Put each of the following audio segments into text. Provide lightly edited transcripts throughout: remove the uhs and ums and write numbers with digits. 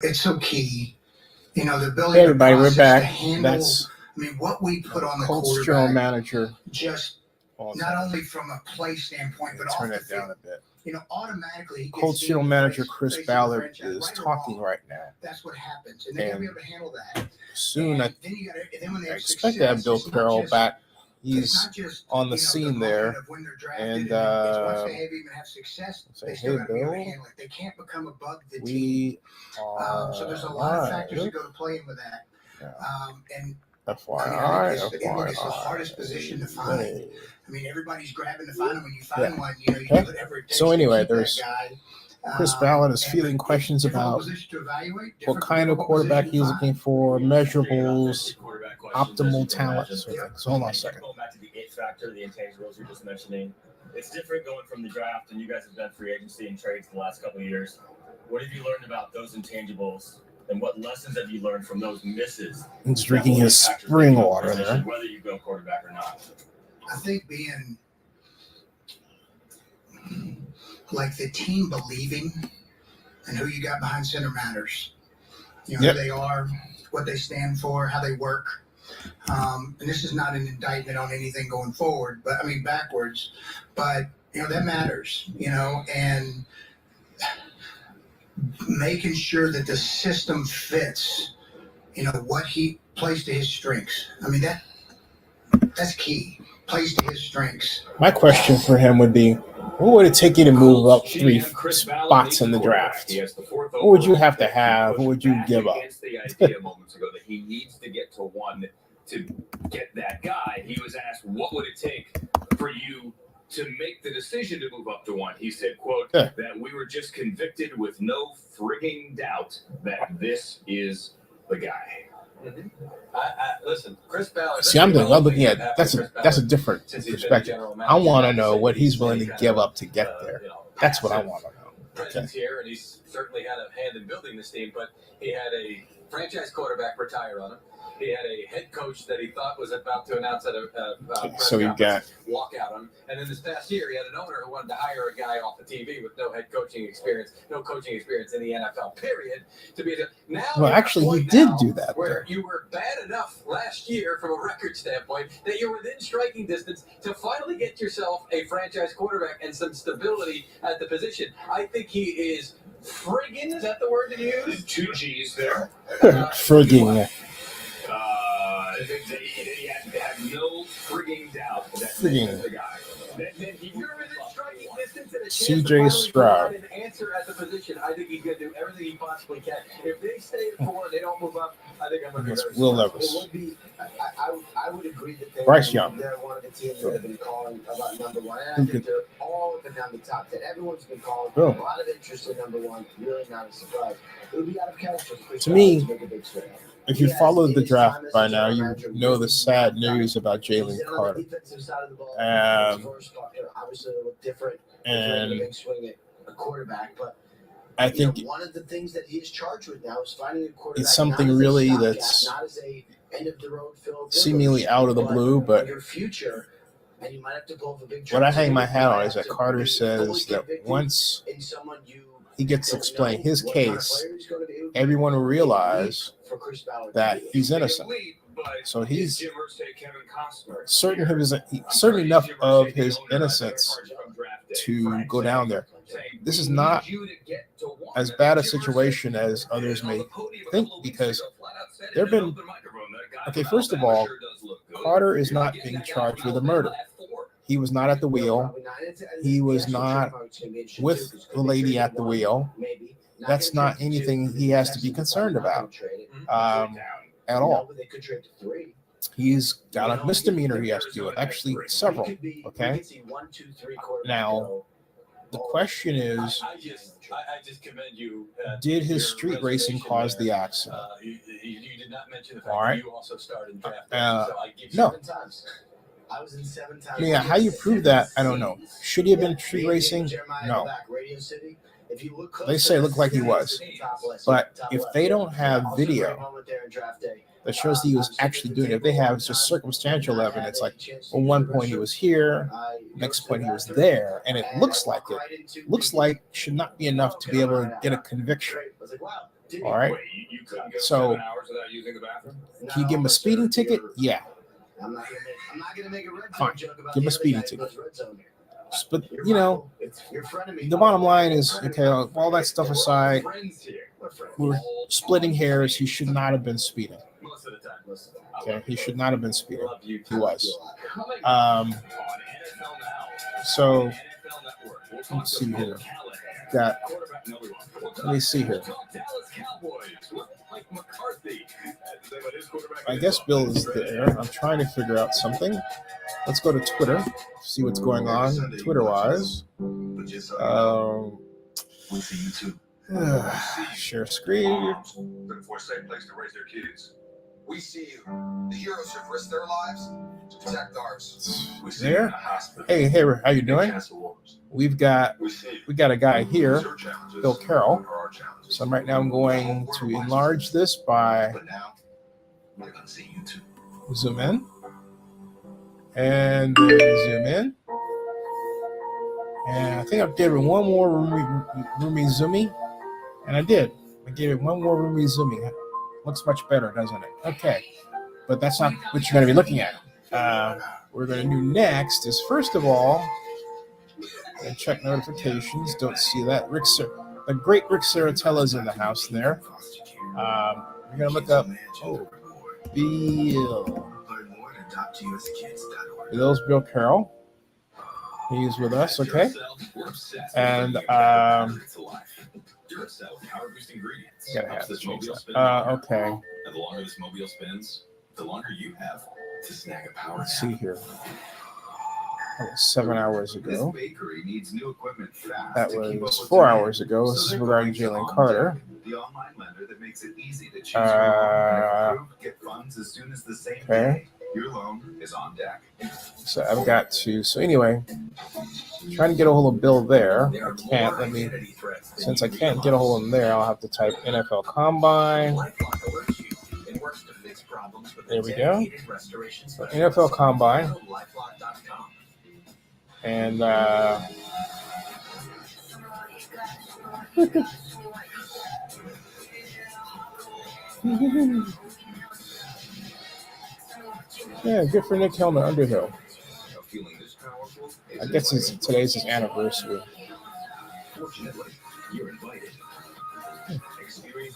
It's so key. The ability Hey everybody, to we're back. to handle. That's What we put on the Colts general quarterback, manager. just not only from a play standpoint, but turn off it the down field. a bit. Automatically, he gets Colts general manager Chris face of the Ballard franchise, is right or talking wrong. right now. That's what happens, and they got to be able to handle that. Soon, And then when they I have expect to have success, Bill it's not Carroll just- back. it's He's not just on the the scene moment there, of when they're drafted, and it's once they even have success, say, they still hey got to be able to Bill, handle it. They can't become above the team. we are So there's a lot of factors that go to play with that. And FYI, it's the hardest position to find. hey. Everybody's grabbing to find them. When you find one, you do whatever it takes. So anyway, to keep there's that guy. Chris Ballard is fielding questions about what kind of quarterback he's looking for, measurables, optimal talent. So hold on a second. Going back to the it factor, the intangibles you're just mentioning, it's different going from the draft, and you guys have done free agency and trades the last couple of years. What have you learned about those intangibles, and what lessons have you learned from those misses? He's drinking his spring water there. Whether you go quarterback or not. I think being like the team believing and who you got behind center matters. Who they are, what they stand for, how they work. And this is not an indictment on anything going forward, but backwards. But that matters. And making sure that the system fits. What he plays to his strengths. That's key. Plays to his strengths. My question for him would be, what would it take you to move up 3 spots in the draft? What would you have to have? What would you give up? The idea moments ago that he needs to get to 1 to get that guy. He was asked, what would it take for you to make the decision to move up to 1? He said, quote, that we were just convicted with no frigging doubt that this is the guy. Mm-hmm. Listen, Chris Ballard. See, I'm looking at that's a different perspective. I want to know what he's willing to give up to get there. That's what I want to know. Presence here, and he's certainly had a hand in building this team. But he had a franchise quarterback retire on him. He had a head coach that he thought was about to announce at a press conference, walk out on him. And then this past year, he had an owner who wanted to hire a guy off the TV with no head coaching experience, no coaching experience in the NFL, period. He did do that. Where you were bad enough last year from a record standpoint that you were within striking distance to finally get yourself a franchise quarterback and some stability at the position. I think he is friggin', is that the word to use? 2 G's there. Frigging. He had no frigging doubt that this is the guy. CJ Stroud. An answer at the position. I think he's going to do everything he possibly can. If they stay at 4 and they don't move up, I think I'm going to be very Will surprised. Levis. I would agree that Bryce Young. They're one of the teams that have been calling about number 1. And I think they're all up and down the top 10. Everyone's been calling for a lot of interest in number 1. Really not a surprise. It would be out of character for Chris to me, to make a big swing. if you followed the draft by now, you know the sad news about Jalen Carter. And a quarterback, but I think one of the things that he is charged with now is finding a quarterback. it's something really that's not as a end of the road fill, seemingly out of the blue, but your future, and you might have to pull off a big what I hang my hat on is that Carter says that once he gets to explain his case, everyone will realize that he's innocent. So he's certain enough of his innocence to go down there. This is not as bad a situation as others may think, because there have been, first of all, Carter is not being charged with a murder. He was not at the wheel. He was not with the lady at the wheel. That's not anything he has to be concerned about at all. He's got a misdemeanor he has to deal with, actually several. Okay. Now, the question is, I just commend you. Did his street racing cause the accident? You did not mention the fact that you also started draft. So I give you no. 7 times. I was in 7 times. Yeah, how you prove that, I don't know. Should he have been street racing? No. They say it looked like he was. But if they don't have video that shows that he was actually doing it, if they have just circumstantial evidence, like, well, one point he was here, next point he was there, and it looks like should not be enough to be able to get a conviction. All right. You couldn't go So, 7 hours without using the bathroom? can you give him a speeding ticket? Yeah. I'm not gonna make a red Fine. zone joke about Give him a the other speeding guy that ticket. goes red zone. But, You're you know, your frenemy. the bottom line is, okay, all that stuff aside, Friends here. we're splitting hairs. He should not have been speeding. Most of the time. Listen. Okay, he should not have been speeding. Love you. He was. Coming Um, on NFL Now. so NFL Network. We'll talk let's see to here. Callahan. Got. Quarterback, no, we won't. We'll Let me see here. We'll talk Dallas Cowboys with Mike McCarthy. But his quarterback I guess Bill is there. I'm trying to figure out something. Let's go to Twitter, see what's going on Twitter-wise. Share screen. Looking for a safe place to raise their kids. We see you. The heroes have risked their lives to protect ours. We see There? you in the hospital. Hey, how you doing? We got a guy here, Bill Carroll. So right now I'm going to enlarge this by But now, we're going to see you too. zoom in and then zoom in. And I think I gave it one more roomy zoomy. And I did. I gave it one more roomy zoomy. Looks much better, doesn't it? Okay. But that's not what you're going to be looking at. What we're going to do next is, first of all, and check notifications. Don't see that. The great Rick Saratella's in the house there. We're going to look up Bill. Bill's Bill Carroll. He's with us, okay? And gotta have this okay. And the longer this mobile spins, the longer you have to snag a power. Let's see here. That was 7 hours ago. Bakery needs new equipment fast. That was 4 hours ago. This is regarding Jalen Carter. The online lender that makes it easy to choose your loan. Get funds as soon as the same day. Your loan is on deck. So I've got to. So anyway, trying to get a hold of Bill there. I can't. Since I can't get a hold of him there, I'll have to type NFL Combine. There we go. So NFL Combine. And yeah, good for Nick Helmer Underhill. I guess today's his anniversary.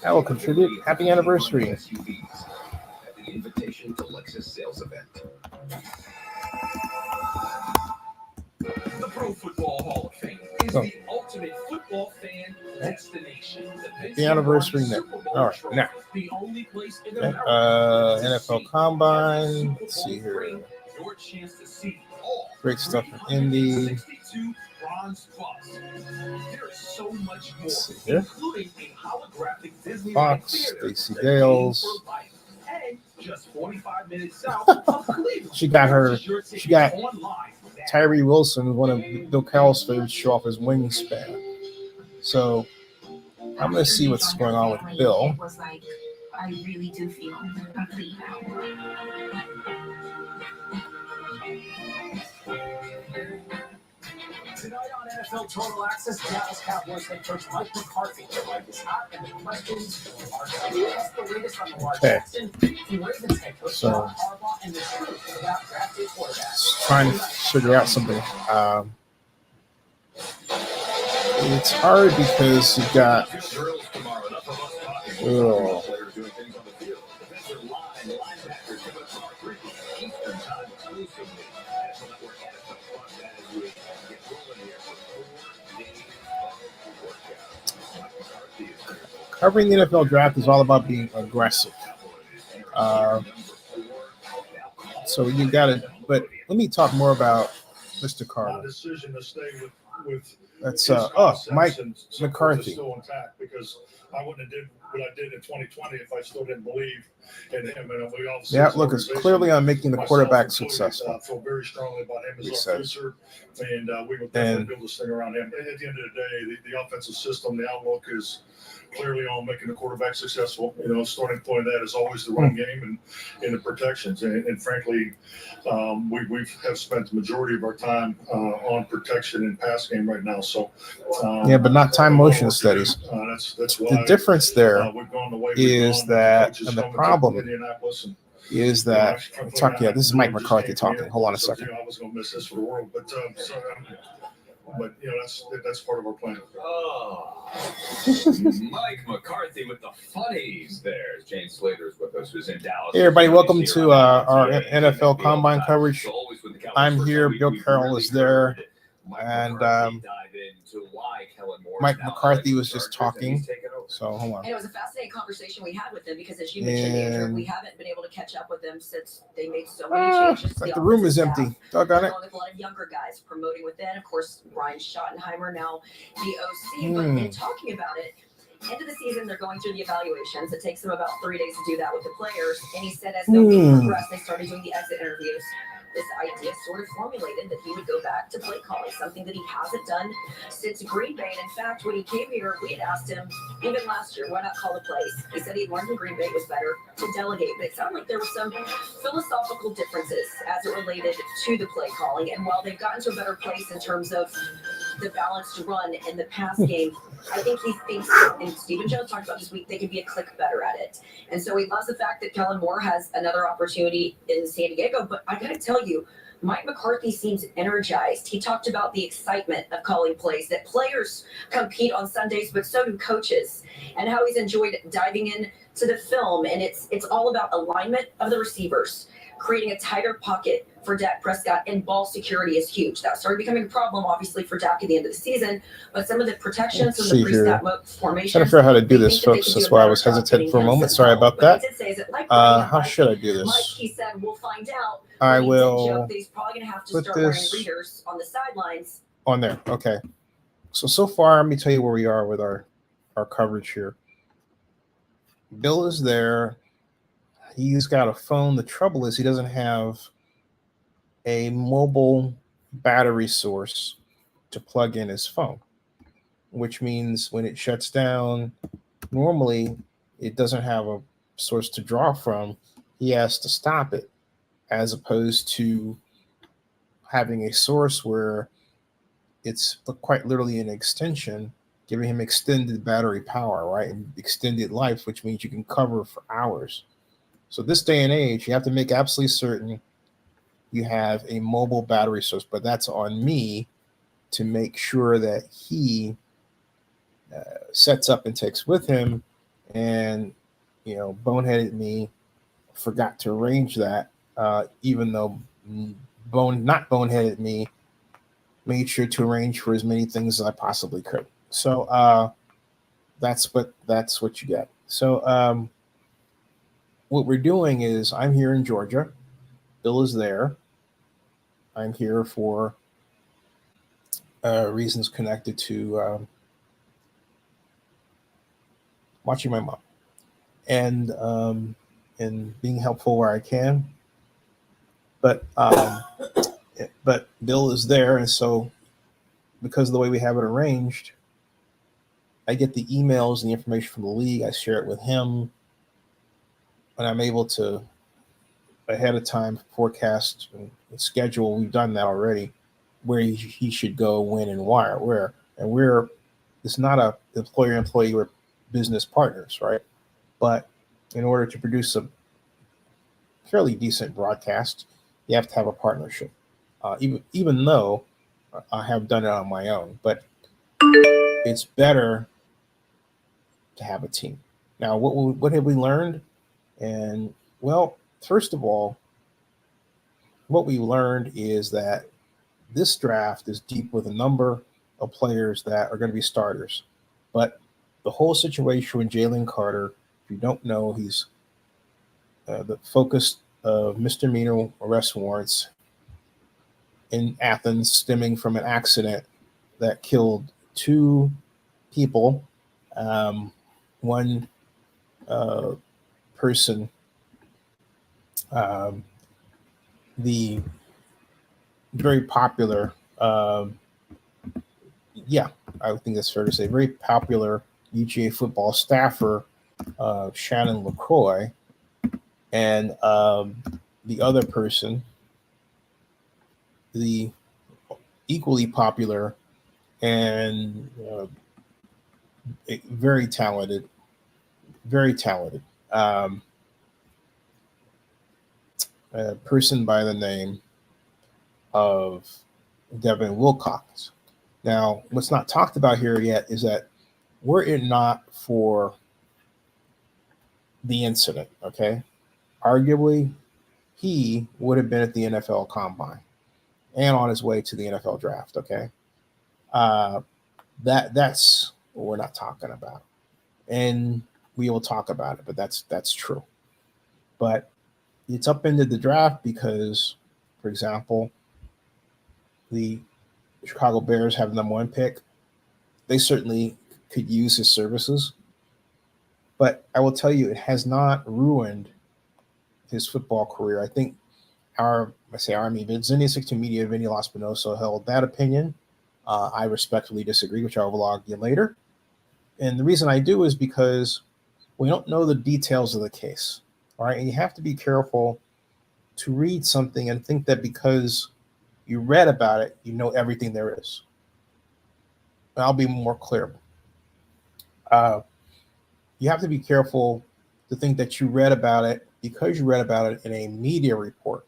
I will contribute. Happy anniversary. Invitation to Lexus sales event. The Pro Football Hall of Fame is the ultimate football fan destination. The anniversary net. All right, now. The only place in America NFL Combine. Let's see here. Your chance to see all Great stuff in Indy. 62 bronze bus. There is so much more, Let's see here. including a holographic Disneyland Fox, theater Stacey that Dales. pays for life. And just 45 minutes south of Cleveland. She got Tyree Wilson, one of Bill Carroll's favorites, show off his wingspan. So I'm going to see what's going on with Bill. I really do feel complete now. Tonight on NFL Total Access, Dallas Cowboys head coach Mike McCarthy. Mike is hot, and the questions are the latest on Lamar Jackson, the Ravens head coach John Harbaugh, and the truth about drafted quarterbacks. Trying to figure out something. It's hard because you've got. Oh. Covering the NFL draft is all about being aggressive. So you got it. But let me talk more about Mr. Carter. That's Mike McCarthy. Still intact because I wouldn't have did what I did in 2020 if I still didn't believe in him. And we obviously the outlook is clearly on making the quarterback successful. I feel very strongly about him as our future, and we will definitely build this thing around him. At the end of the day, the offensive system, the outlook is clearly on making the quarterback successful. You know, starting point of that is always the run game and the protections. And frankly, we have spent the majority of our time on protection and pass game right now. So yeah, but not time motion studies. That's why The difference there we've gone the way is we've gone. that, Coaches and the coming to problem Indianapolis and, is that this is Mike McCarthy talking. Hold on a second. I was going to miss this for the world, but that's part of our plan. Oh, Mike McCarthy with the funnies there. James Slater's with us, who's in Dallas. Hey, everybody, welcome to our NFL Combine coverage. I'm here. Bill Carroll is there. And Mike McCarthy was just talking. So hold on. And it was a fascinating conversation we had with them because, as you mentioned, Andrew, we haven't been able to catch up with them since they made so many changes. Like the room is empty. Doggone it. With a lot of younger guys promoting within. Of course, Brian Schottenheimer, now the OC. But in talking about it, end of the season, they're going through the evaluations. It takes them about 3 days to do that with the players. And he said as the week progressed, they started doing the exit interviews. This idea sort of formulated that he would go back to play calling, something that he hasn't done since Green Bay. And in fact, when he came here, we had asked him, even last year, why not call the plays? He said he'd learned in Green Bay it was better to delegate. But it sounded like there were some philosophical differences as it related to the play calling. And while they've gotten to a better place in terms of the balanced run in the pass game, I think he thinks, and Stephen Jones talked about this week, they can be a click better at it. And so he loves the fact that Kellen Moore has another opportunity in San Diego. But I got to tell you, Mike McCarthy seems energized. He talked about the excitement of calling plays, that players compete on Sundays, but so do coaches, and how he's enjoyed diving in to the film. And it's all about alignment of the receivers, creating a tighter pocket for Dak Prescott, and ball security is huge. That started becoming a problem, obviously, for Dak at the end of the season. But some of the protections and the pre-snap formations. Trying to figure out how to do this, folks. That's why I was hesitant for a moment. Sorry about that. How should I do this? Mike, he said, we'll find out. I will he's probably going to have to put start wearing this readers on the sidelines. on there. Okay. So far, let me tell you where we are with our coverage here. Bill is there. He's got a phone. The trouble is he doesn't have a mobile battery source to plug in his phone, which means when it shuts down, normally it doesn't have a source to draw from. He has to stop it, as opposed to having a source where it's quite literally an extension, giving him extended battery power, right? And extended life, which means you can cover for hours. So this day and age, you have to make absolutely certain you have a mobile battery source, but that's on me to make sure that he sets up and takes with him. And, boneheaded me forgot to arrange that, even though not boneheaded me made sure to arrange for as many things as I possibly could. So that's what you get. So what we're doing is I'm here in Georgia. Bill is there. I'm here for reasons connected to watching my mom and being helpful where I can. But Bill is there, and so because of the way we have it arranged, I get the emails and the information from the league. I share it with him, and I'm able to ahead of time forecast and schedule. We've done that already, where he should go, when, and where. And it's not a employer-employee, we're business partners, right? But in order to produce a fairly decent broadcast, you have to have a partnership. Even though I have done it on my own, but it's better to have a team. Now, what have we learned? And well, first of all, what we learned is that this draft is deep with a number of players that are going to be starters. But the whole situation with Jalen Carter, if you don't know, he's the focus of misdemeanor arrest warrants in Athens stemming from an accident that killed 2 people. One person, the very popular, I think that's fair to say, very popular UGA football staffer, Shannon LaCroix, and the other person, the equally popular and very talented, very talented. A person by the name of Devin Wilcox. Now, what's not talked about here yet is that were it not for the incident, okay, arguably he would have been at the NFL Combine and on his way to the NFL Draft, okay? That's what we're not talking about. And we will talk about it, but that's true. But it's upended the draft because, for example, the Chicago Bears have the number 1 pick. They certainly could use his services. But I will tell you, it has not ruined his football career. I think Virginia 16 Media, Vinny Lospinoso held that opinion. I respectfully disagree, which I will argue later. And the reason I do is because we don't know the details of the case. All right. And you have to be careful to read something and think that because you read about it, you know everything there is. I'll be more clear. You have to be careful to think that you read about it because you read about it in a media report,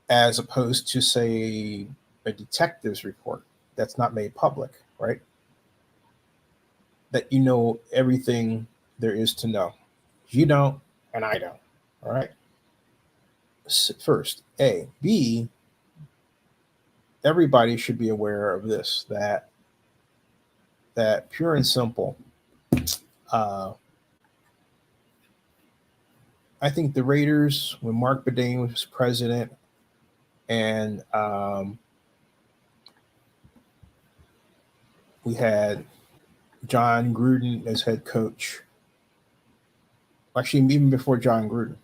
as opposed to, say, a detective's report that's not made public, right? That you know everything there is to know. You don't, and I don't, all right? First, A. B, everybody should be aware of this, that pure and simple, I think the Raiders, when Mark Bedane was president, and we had John Gruden as head coach. Actually, even before John Gruden.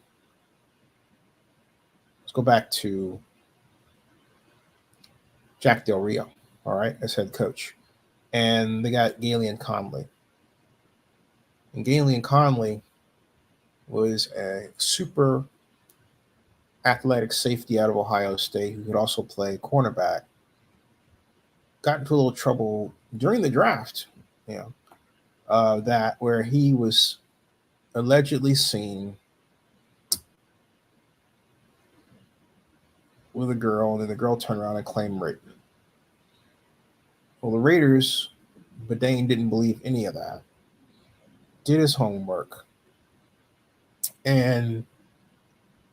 Let's go back to Jack Del Rio, all right, as head coach. And they got Galen Conley. And Galen Conley was a super athletic safety out of Ohio State who could also play cornerback. Got into a little trouble during the draft, that where he was allegedly seen with a girl, and then the girl turned around and claimed rape. Well, the Raiders, Bedane didn't believe any of that. Did his homework, and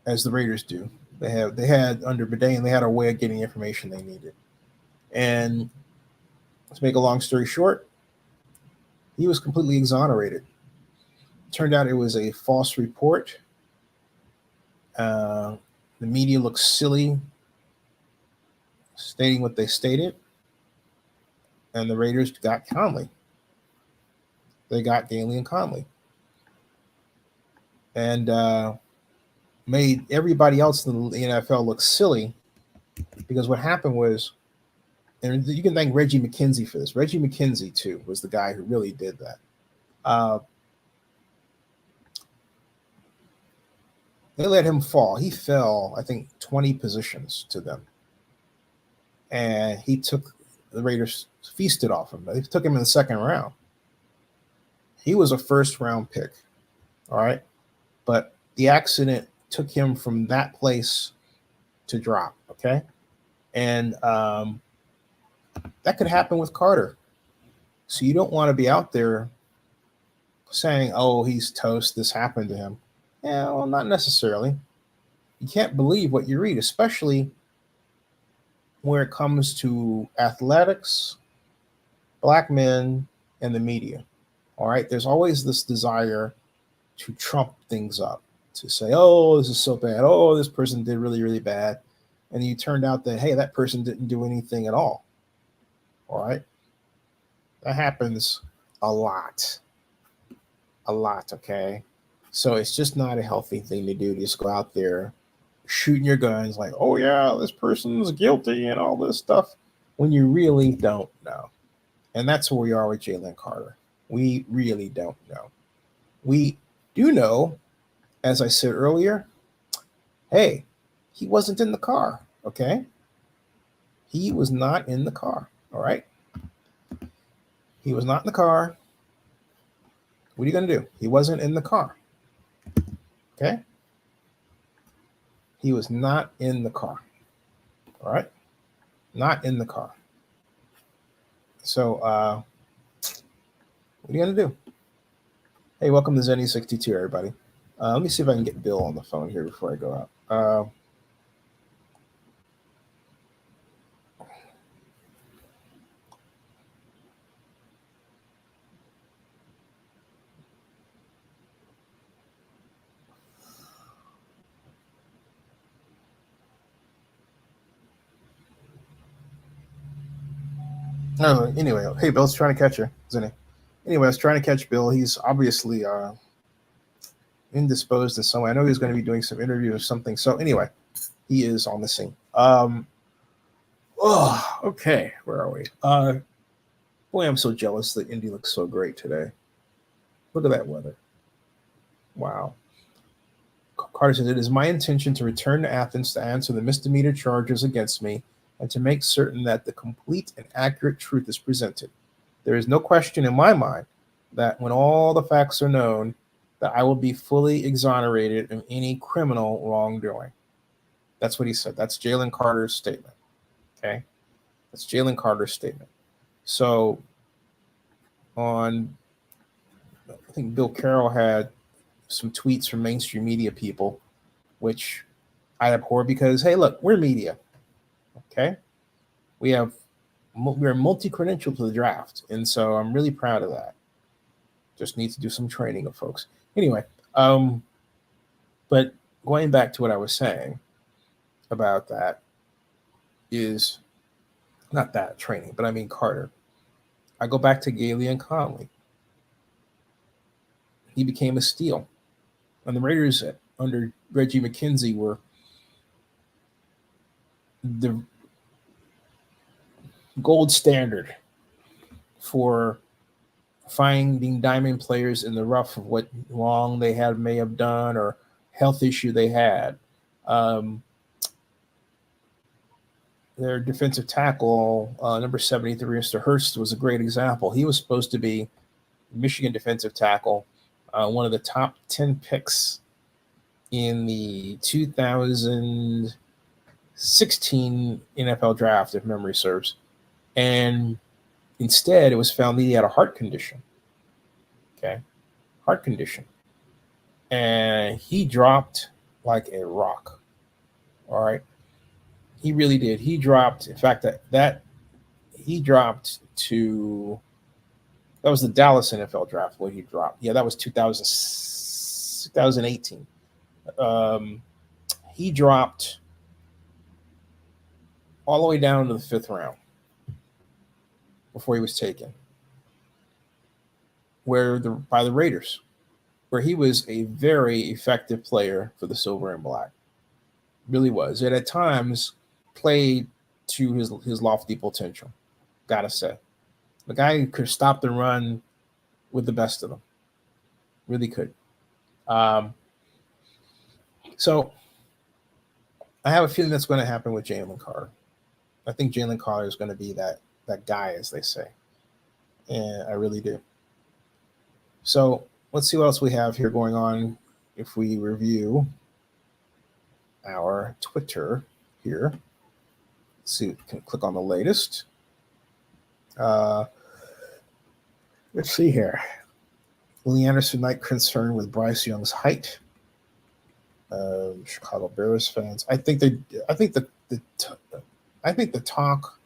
as the Raiders do, they had under Bedane, they had a way of getting information they needed. And to make a long story short, he was completely exonerated. Turned out it was a false report. The media looked silly stating what they stated. And the Raiders got Conley. They got Galen Conley. And made everybody else in the NFL look silly, because what happened was, and you can thank Reggie McKenzie for this. Reggie McKenzie, too, was the guy who really did that. They let him fall. He fell, I think, 20 positions to them. And the Raiders feasted off him. They took him in the second round. He was a first-round pick, all right? But the accident took him from that place to drop, okay? And that could happen with Carter. So you don't want to be out there saying, oh, he's toast, this happened to him. Yeah, well, not necessarily. You can't believe what you read, especially when it comes to athletics, black men, and the media. All right, there's always this desire to trump things up, to say, oh, this is so bad. Oh, this person did really, really bad. And you turned out that, hey, that person didn't do anything at all. All right. That happens a lot. A lot, okay? So it's just not a healthy thing to do. To just go out there shooting your guns like, oh, yeah, this person's guilty and all this stuff, when you really don't know. And that's where we are with Jalen Carter. We really don't know. We do know, as I said earlier, hey, he wasn't in the car, okay? He was not in the car, all right? He was not in the car. What are you going to do? He wasn't in the car. Okay? He was not in the car. All right? Not in the car. So, what are you going to do? Hey, welcome to Zenny62, everybody. Let me see if I can get Bill on the phone here before I go out. Anyway, hey, Bill's trying to catch you, isn't he? Anyway, I was trying to catch Bill. He's obviously indisposed in some way. I know he's going to be doing some interview or something. So anyway, he is on the scene. Okay. Where are we? Boy, I'm so jealous that Indy looks so great today. Look at that weather. Wow. Carter says, it is my intention to return to Athens to answer the misdemeanor charges against me and to make certain that the complete and accurate truth is presented. There is no question in my mind that when all the facts are known, that I will be fully exonerated of any criminal wrongdoing. That's what he said. That's Jalen Carter's statement. Okay? That's Jalen Carter's statement. So I think Bill Carroll had some tweets from mainstream media people, which I abhor because, hey, look, we're media. Okay? We're multi-credential to the draft. And so I'm really proud of that. Just need to do some training of folks. Anyway, but going back to what I was saying about that is not that training, but I mean Carter. I go back to Galeon Conley. He became a steal. And the Raiders under Reggie McKenzie were the gold standard for finding diamond players in the rough of what wrong they may have done or health issue they had. Their defensive tackle, number 73, Mr. Hurst, was a great example. He was supposed to be Michigan defensive tackle, one of the top 10 picks in the 2016 NFL draft, if memory serves. And instead, it was found that he had a heart condition. Okay. Heart condition. And he dropped like a rock. All right. He really did. He dropped, in fact, that he dropped to, that was the Dallas NFL draft where he dropped. Yeah, that was 2018. He dropped all the way down to the 5th round before he was taken, by the Raiders, where he was a very effective player for the Silver and Black. Really was. And at times played to his lofty potential, gotta say. The guy could stop the run with the best of them. Really could. So I have a feeling that's going to happen with Jalen Carter. I think Jalen Carter is going to be that guy, as they say. And I really do. So let's see what else we have here going on if we review our Twitter here. Let's see, we can click on the latest. Let's see here. Willie Anderson Knight concerned with Bryce Young's height. Chicago Bears fans. I think the talk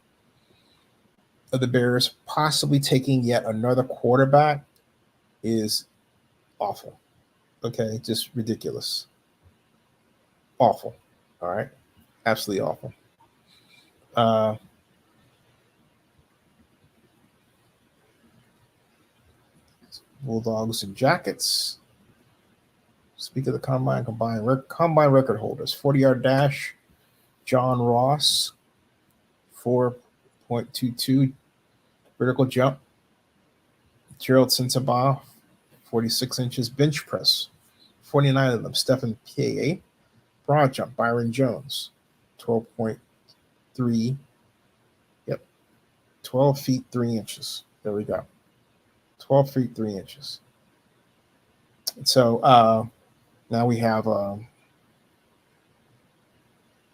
of the Bears possibly taking yet another quarterback is awful. Okay, just ridiculous. Awful. All right, absolutely awful. Bulldogs and Jackets. Speak of the combine record holders. 40-yard dash, John Ross, 4.22 vertical jump. Gerald Sensabaugh, 46 inches bench press, 49 of them. Stephen P.A. Broad jump, Byron Jones, 12.3. Yep, 12 feet 3 inches. There we go. 12 feet 3 inches. So now we have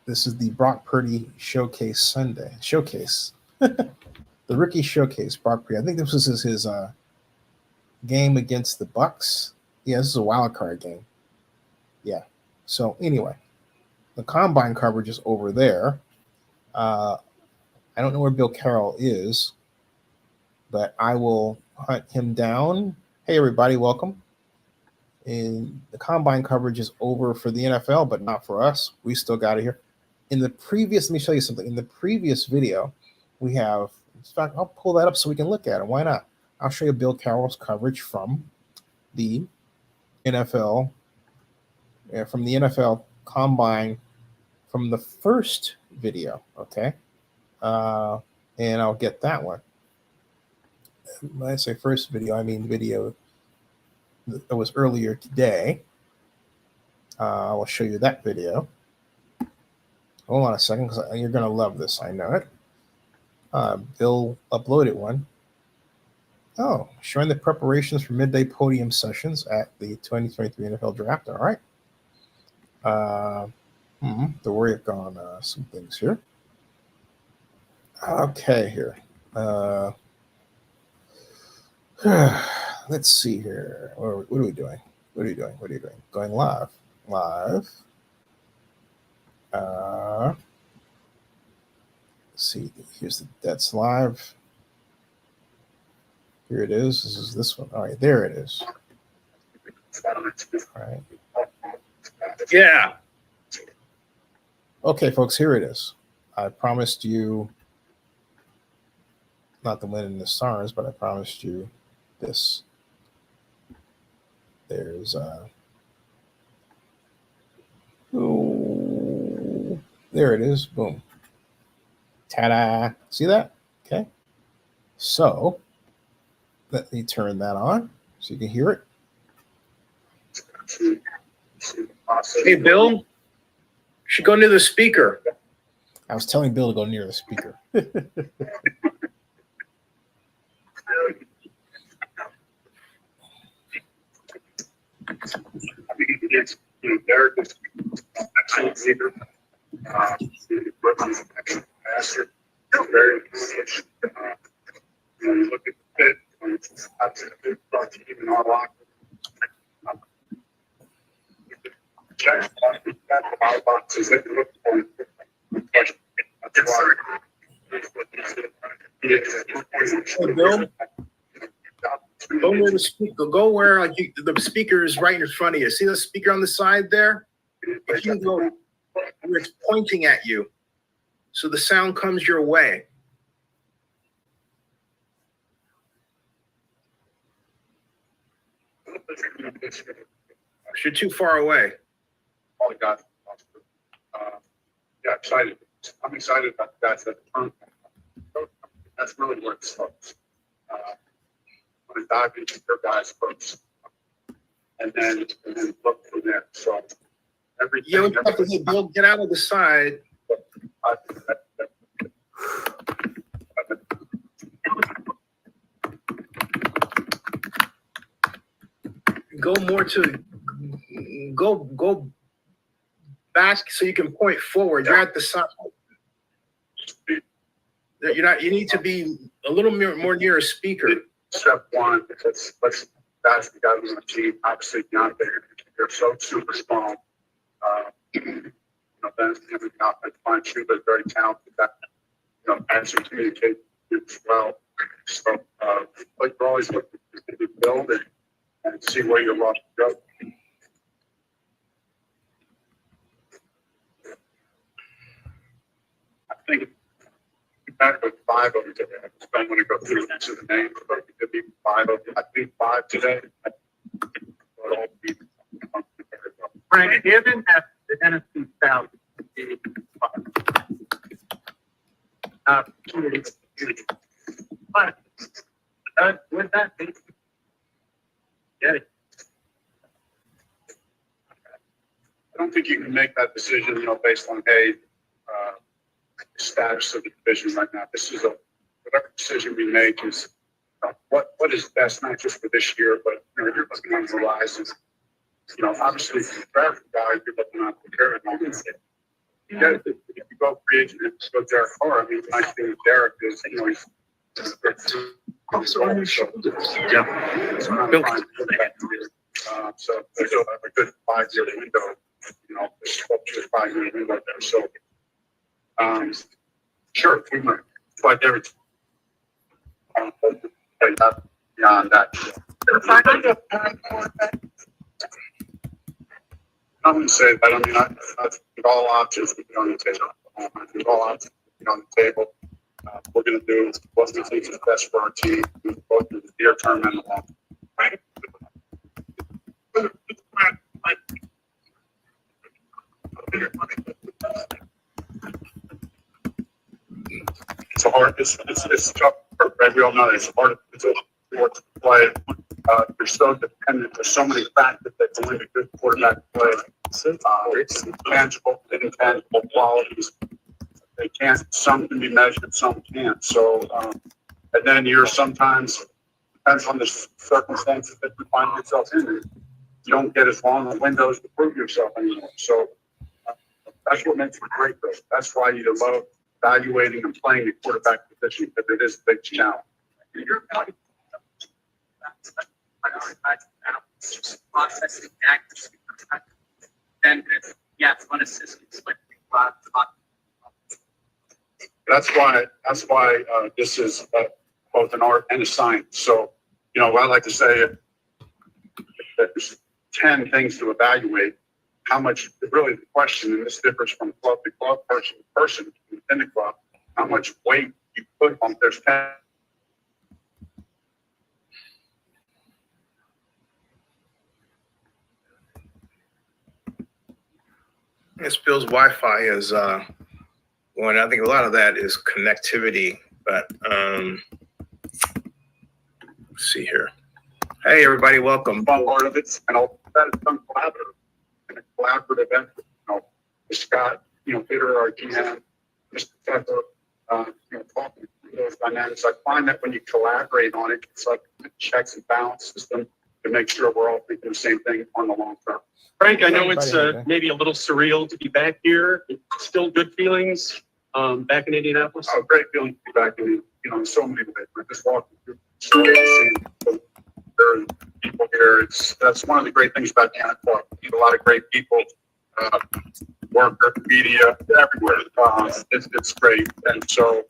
this is the Brock Purdy Showcase Sunday. Showcase. The rookie showcase, Brock Purdy. I think this was his game against the Bucks. Yeah, this is a wild card game. Yeah. So anyway, the combine coverage is over there. I don't know where Bill Carroll is, but I will hunt him down. Hey, everybody, welcome. And the combine coverage is over for the NFL, but not for us. We still got it here. In the previous, let me show you something. In the previous video, we have, in fact, I'll pull that up so we can look at it. Why not? I'll show you Bill Carroll's coverage from the NFL, from the NFL combine from the first video, okay? And I'll get that one. When I say first video, I mean video that was earlier today. I will show you that video. Hold on a second, because you're going to love this. I know it. Bill uploaded one. Oh, showing the preparations for midday podium sessions at the 2023 NFL Draft. All right. To work on some things here. Okay, here. Let's see here. What are we doing? What are you doing? What are you doing? Going live. Live. Let's see. Here's that's live. Here it is. This is this one. All right, there it is. All right. Yeah. Okay, folks, here it is. I promised you not the wind in the stars, but I promised you this. There's oh, there it is. Boom. Ta-da. See that? Okay. So let me turn that on so you can hear it. Hey, Bill, you should go near the speaker. I was telling Bill to go near the speaker. It's Derek is excellent leader. Master, very you look at the fit. That's a good team in our locker. Check our boxes that you look for. Hey, Bill, go near the speaker. Go where the speaker is right in front of you. See the speaker on the side there? If you go where it's pointing at you, so the sound comes your way. You're too far away. Oh, God. Yeah, excited. I'm excited about the guys that turn. That's really where it starts. When I dive into their guys first, and then look from there. So everything. You have to Bill, get out of the side. Go more to go back so you can point forward. You're at the side. You're not. You need to be a little more near a speaker. Step one. That's the guy who's on the team. Obviously, not there. They're so super strong. Ben, every offense fine too, but very talented. That actually communicate as well. So, like we're always looking to build it and see where you're lost to go. I think back with 5 of them today. I'm going to go through each of the names, but it could be 5 of them. I think 5 today. Frank, given that the NFC South is but with that, get it. I don't think you can make that decision, based on status of the division right now. This is whatever decision we make is what what is best, not just for this year, but you're looking on the horizon. Obviously, if you draft a guy, you're looking on the current moment. If you go free agent and go Derek Carr, I mean, the nice thing with Derek is, he's also on his shoulders. Yeah. So I'm trying to put that here. So there's a good 5-year window, there's 5-year window there. So, sure, we might fight everything. Beyond that. I'm going to say that. I mean, I think all options will be on the table. I think all options will be on the table. We're going to do what we think is best for our team, both in the near term and the long term. Right? It's tough. Right? We all know that it's hard. It's a sport to play. You're so dependent. There's so many factors that go into good quarterback play. It's tangible and intangible qualities. They can't. Some can be measured, some can't. So, and then you're sometimes depends on the circumstances that you find yourself in. You don't get as long the windows to prove yourself anymore. So that's what makes it great. That's why you love evaluating and playing the quarterback position, because it is a big challenge. Processing accuracy. Then yes, one assistance. That's why this is both an art and a science. So, I like to say that there's 10 things to evaluate. How much, really the question, and this differs from club to club, person to person within the club, how much weight you put on, there's 10. This Bill's Wi-Fi is one. I think a lot of that is connectivity, but let's see here. Hey, everybody, welcome. Fun part of it, and all that is done collaborative. And a collaborative effort. Scott, Peter, our GM, Mr. Pepper, talking through those dynamics. I find that when you collaborate on it, it's like a checks and balance system to make sure we're all thinking the same thing on the long term. Frank, I know it's maybe a little surreal to be back here. Still good feelings back in Indianapolis? Oh, great feeling to be back in, so many ways. We're just walking through seeing people here. That's one of the great things about Indianapolis. We meet a lot of great people, worker, media, everywhere. It's great. And so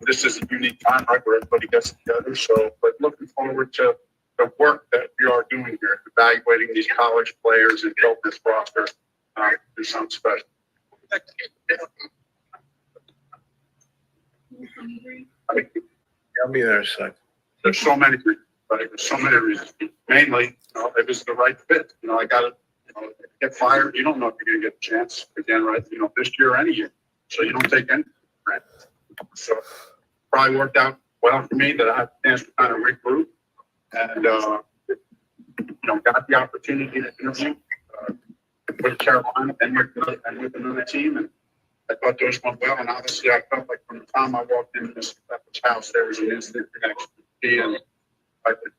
this is a unique time, right, where everybody gets together. So, but looking forward to the work that we are doing here, evaluating these college players and building this roster, do something special. I'll be there in a second. There's so many reasons, right? There's so many reasons. Mainly, it was the right fit. I got to get fired. You don't know if you're going to get a chance again, right? This year or any year. So you don't take any. Right? So probably worked out well for me that I had a chance to kind of regroup. And, got the opportunity to interview with Carolina and with another team. And I thought those went well. And obviously, I felt like from the time I walked into Mr. Pepper's house, there was an instant connection. He and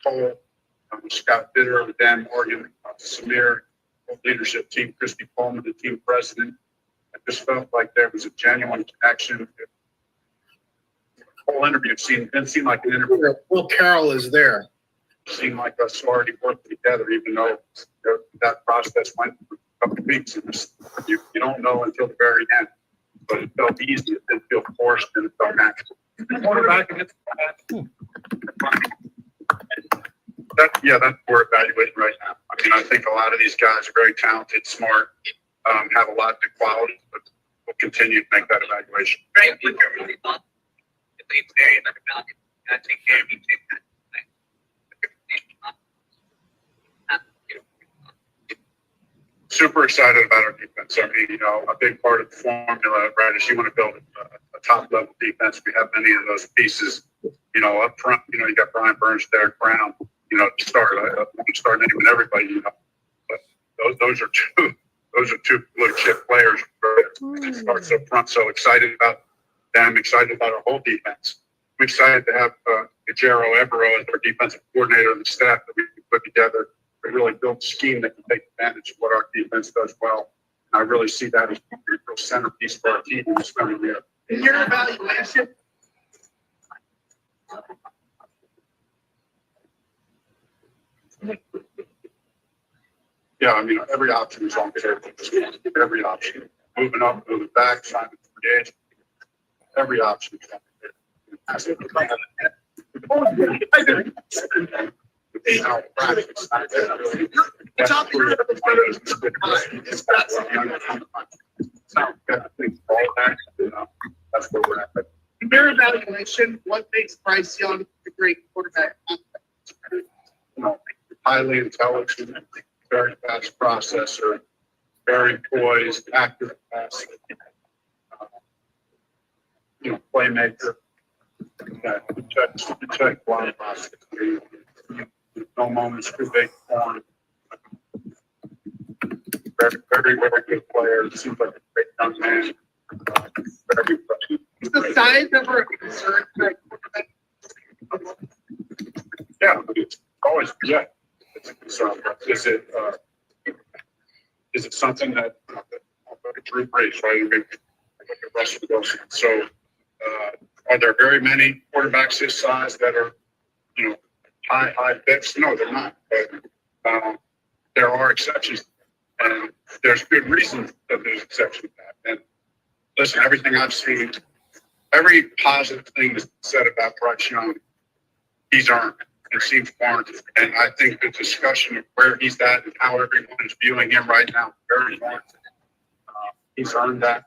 Cole, Scott Bitter, Dan Morgan, Samir, the leadership team, Christy Coleman, the team president. I just felt like there was a genuine connection. The whole interview didn't seem like an interview. Will Carroll is there. Seemed like us already worked together, even though that process went for a couple of weeks. You don't know until the very end, but it felt easy. It didn't feel forced, and it felt natural. Quarterback against that's what we're evaluating right now. I mean, I think a lot of these guys are very talented, smart, have a lot of quality, but we'll continue to make that evaluation. Frank, what you're really thought, it leads very undervalued. I think Gary did that. Super excited about our defense. I mean, a big part of the formula, right, is you want to build a top-level defense. We have many of those pieces, up front. You got Brian Burns, Derek Brown, to start. I won't start naming everybody, but those are two blue chip players. It starts up front. So excited about them, excited about our whole defense. excited to have Jero Evero as our defensive coordinator and the staff that we can put together to really build a scheme that can take advantage of what our defense does well. And I really see that as a real centerpiece for our team in this coming year. In your evaluation, Yeah, I mean, every option is on the table. Every option. Moving up, moving back, signing free agent. Every option is on the table. That's where we're at. in your evaluation, what makes Bryce Young a great quarterback? You know, highly intelligent, very fast processor, very poised, active passer, playmaker. Check blind process. No moments too big for him. Very good player. Seems like a great young man. Very Is the size ever a concern for a quarterback? Yeah, it's always it's a concern. Is it something that Drew Brees, right? Russell Wilson. So are there very many quarterbacks his size that are, high bets? No, they're not. But there are exceptions, and there's good reason that there's exceptions to that. And listen, everything I've seen, every positive thing that's said about Bryce Young, he's earned. It seems warranted. And I think the discussion of where he's at and how everyone is viewing him right now is very warranted. He's earned that.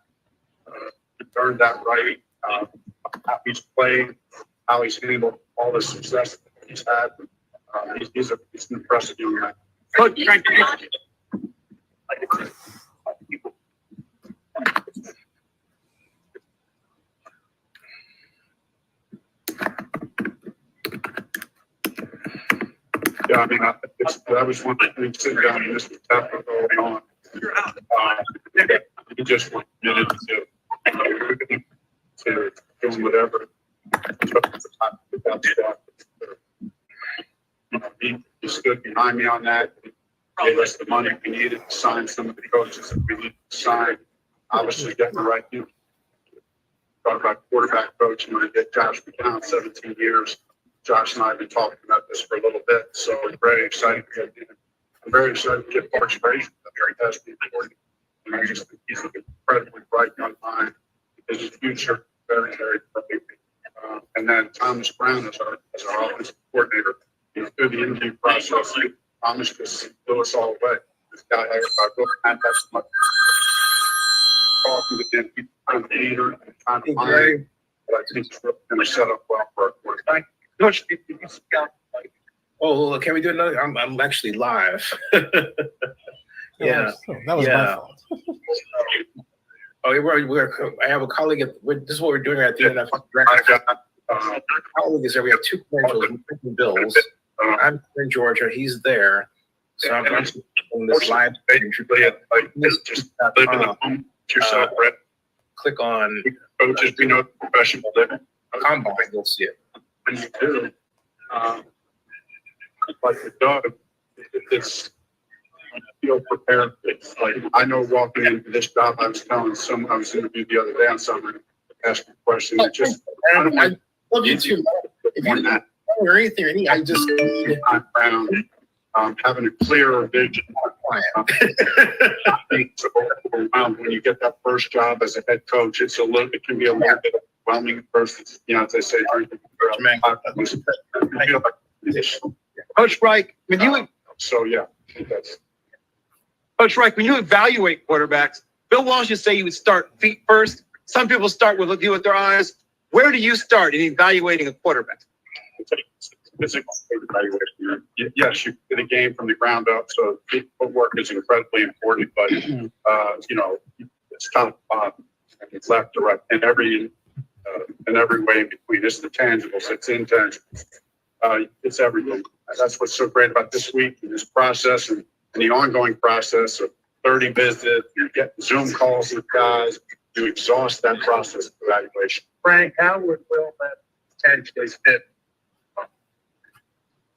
He's earned that right. How he's played, how he's handled all the success that he's had. He's an impressive young man. Coach, Yeah, I mean, that was one thing sitting down and this was tough early on. He just went committed to doing whatever. He stood behind me on that. Gave us the money we needed to sign some of the coaches that we needed to sign. Obviously, getting the right people. Talk about quarterback coaching. I did Josh McCown 17 years. Josh and I have been talking about this for a little bit, so I'm very excited to get him. I'm very excited to get March Frazier up here. He has to be important. And I just think he's an incredibly bright young mind. His future, very, very bright. And then Thomas Brown as our offensive coordinator. Through the interview process, Thomas just blew us all away. This guy had that much talking with him, he's kind of a leader and kind of mind. But I think it's really going to set up well for our quarterback. Coach, oh, can we do another? I'm actually live. Yeah, that was my fault. Oh, I have a colleague. This is what we're doing at the NFL draft. Our colleague is there. We have two credentials. Bills. I'm in Georgia. He's there. So I'm on this live. Just live in the home yourself, Brett. Click on coaches. We know professional living. Combine. You'll see it. When you do, like the dog, it's feel prepared. It's like I know walking into this job, I was telling someone I was interviewed the other day on something, asking a question. It just I love you too. If you not or anything, I just need having a clearer vision. When you get that first job as a head coach, it can be a little bit overwhelming at first. As they say, Coach Reich, when you Coach Reich, when you evaluate quarterbacks, Bill Walsh used to say you would start feet first. Some people start with looking with their eyes. Where do you start in evaluating a quarterback? Physical evaluation. Yes, you get a game from the ground up, so footwork is incredibly important. But it's top to bottom, and it's left to right, and every way in between. It's the tangibles, it's intangibles, it's everything. That's what's so great about this week and this process and the ongoing process of 30 visits. You're getting Zoom calls with guys. You exhaust that process of evaluation. Frank, how would Will edge they fit.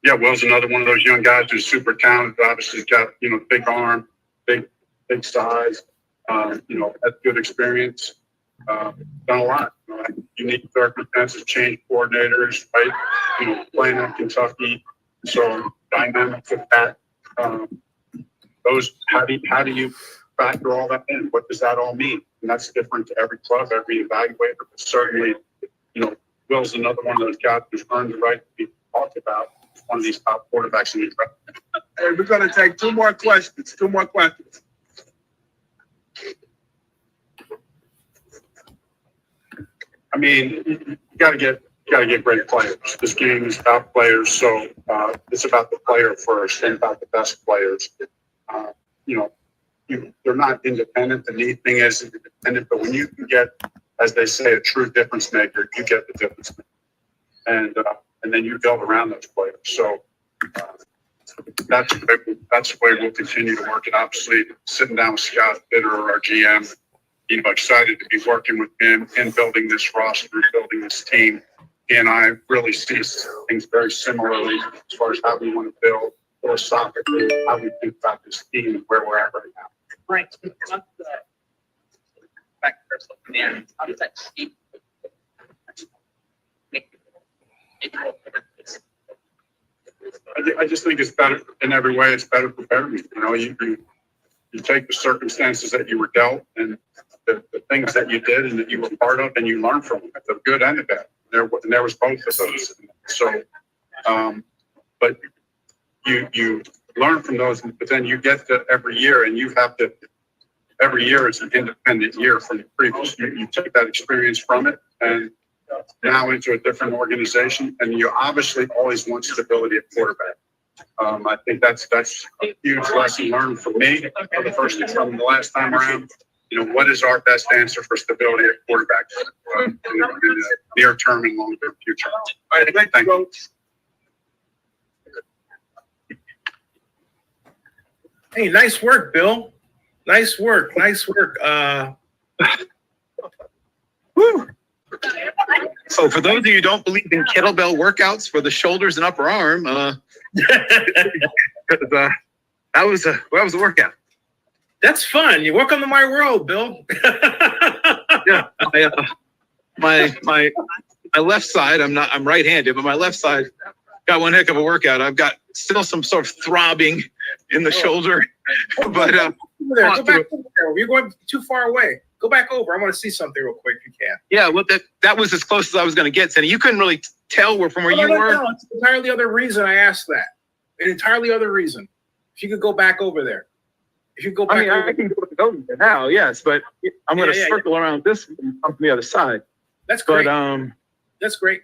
Yeah, Will's another one of those young guys who's super talented. Obviously, he's got, big arm, big size, has good experience. Done a lot. Unique circumstances, change coordinators, right? Playing in Kentucky, so dynamics of that. How do you factor all that in? What does that all mean? And that's different to every club, every evaluator. But certainly, Will's another one of those guys who's earned the right to be talked about. One of these top quarterbacks in the draft. Hey, we're going to take two more questions. I mean, you got to get great players. This game is about players, so it's about the player first and about the best players. They're not independent. The neat thing is independent, but when you can get, as they say, a true difference maker, you get the difference maker, and then you build around those players. So that's the way we'll continue to work. And obviously, sitting down with Scott Bitter, our GM, excited to be working with him and building this roster, building this team. And I really see things very similarly as far as how we want to build philosophically, how we think about this team and where we're at right now. Right. How does that shape? I just think it's better in every way. It's better prepared. You take the circumstances that you were dealt and the things that you did and that you were part of, and you learn from them, the good and the bad. There was both of those. So, but you learn from those, but then you get to every year, and you have to. Every year is an independent year from the previous. You take that experience from it, and now into a different organization, and you obviously always want stability at quarterback. I think that's a huge lesson learned for me for the first time, the last time around. What is our best answer for stability at quarterback in the near term and long term future? All right, thank you. Hey, nice work, Bill. Nice work. Woo. So for those of you who don't believe in kettlebell workouts for the shoulders and upper arm, that was a workout. That's fun. Welcome to my world, Bill. Yeah, my left side. I'm right-handed, but my left side got one heck of a workout. I've got still some sort of throbbing in the shoulder, but go back over there. You're going too far away. Go back over. I want to see something real quick. You can. Yeah, well, that was as close as I was going to get, Sandy. You couldn't really tell from where you were. No, it's an entirely other reason I asked that. An entirely other reason. If you could go back over there. If you go back over I can go over there now, yes, but I'm going to circle around this and come from the other side. That's great. But, that's great.